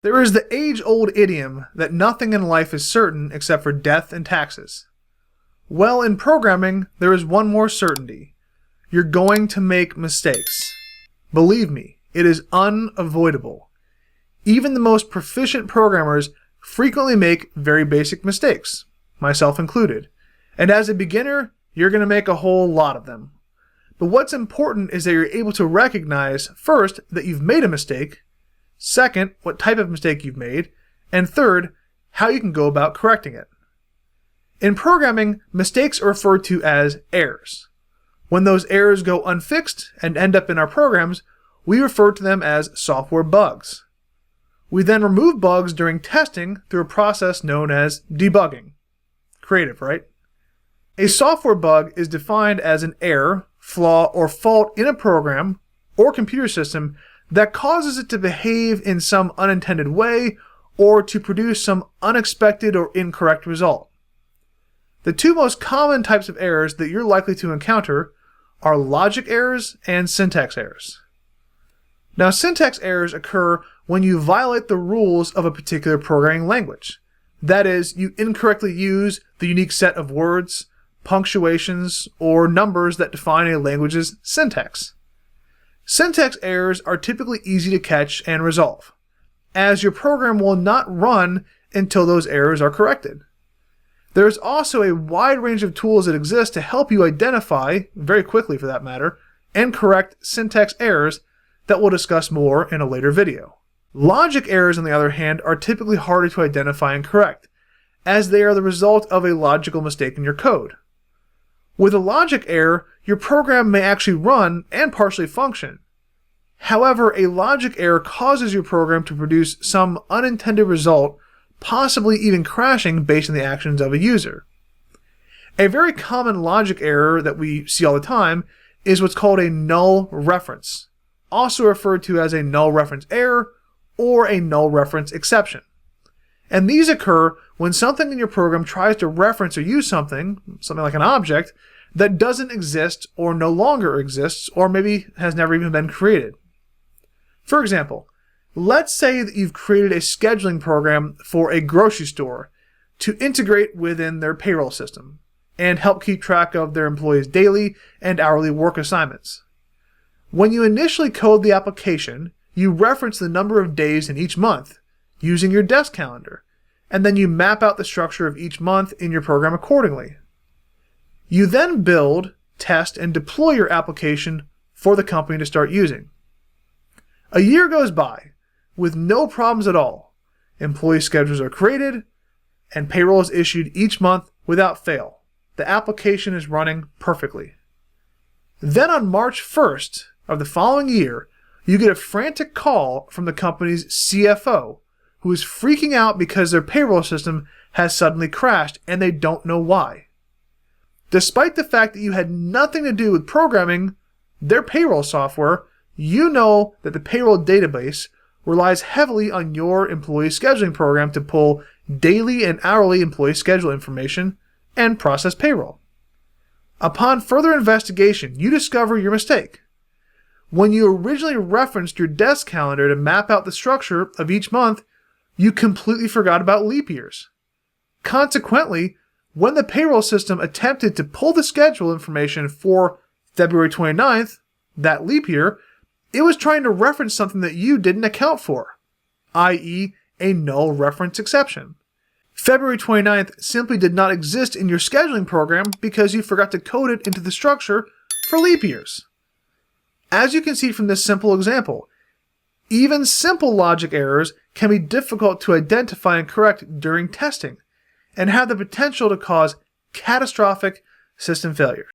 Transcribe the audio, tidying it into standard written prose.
There is the age-old idiom that nothing in life is certain except for death and taxes. Well, in programming, there is one more certainty. You're going to make mistakes. Believe me, it is unavoidable. Even the most proficient programmers frequently make very basic mistakes, myself included. And as a beginner, you're going to make a whole lot of them. But what's important is that you're able to recognize, first, that you've made a mistake, second, what type of mistake you've made, and third, how you can go about correcting it. In programming, mistakes are referred to as errors. When those errors go unfixed and end up in our programs, we refer to them as software bugs. We then remove bugs during testing through a process known as debugging. Creative, right? A software bug is defined as an error, flaw, or fault in a program or computer system that causes it to behave in some unintended way or to produce some unexpected or incorrect result. The two most common types of errors that you're likely to encounter are logic errors and syntax errors. Now, syntax errors occur when you violate the rules of a particular programming language. That is, you incorrectly use the unique set of words, punctuations, or numbers that define a language's syntax. Syntax errors are typically easy to catch and resolve, as your program will not run until those errors are corrected. There is also a wide range of tools that exist to help you identify, very quickly for that matter, and correct syntax errors that we'll discuss more in a later video. Logic errors, on the other hand, are typically harder to identify and correct, as they are the result of a logical mistake in your code. With a logic error, your program may actually run and partially function. However, a logic error causes your program to produce some unintended result, possibly even crashing based on the actions of a user. A very common logic error that we see all the time is what's called a null reference, also referred to as a null reference error or a null reference exception. And these occur when something in your program tries to reference or use something like an object, that doesn't exist or no longer exists or maybe has never even been created. For example, let's say that you've created a scheduling program for a grocery store to integrate within their payroll system and help keep track of their employees' daily and hourly work assignments. When you initially code the application, you reference the number of days in each month using your desk calendar, and then you map out the structure of each month in your program accordingly. You then build, test, and deploy your application for the company to start using. A year goes by with no problems at all. Employee schedules are created, and payroll is issued each month without fail. The application is running perfectly. Then on March 1st of the following year, you get a frantic call from the company's CFO, who is freaking out because their payroll system has suddenly crashed and they don't know why. Despite the fact that you had nothing to do with programming their payroll software, you know that the payroll database relies heavily on your employee scheduling program to pull daily and hourly employee schedule information and process payroll. Upon further investigation, you discover your mistake. When you originally referenced your desk calendar to map out the structure of each month, you completely forgot about leap years. Consequently, when the payroll system attempted to pull the schedule information for February 29th, that leap year, it was trying to reference something that you didn't account for, i.e. a null reference exception. February 29th simply did not exist in your scheduling program because you forgot to code it into the structure for leap years. As you can see from this simple example, even simple logic errors can be difficult to identify and correct during testing, and have the potential to cause catastrophic system failure.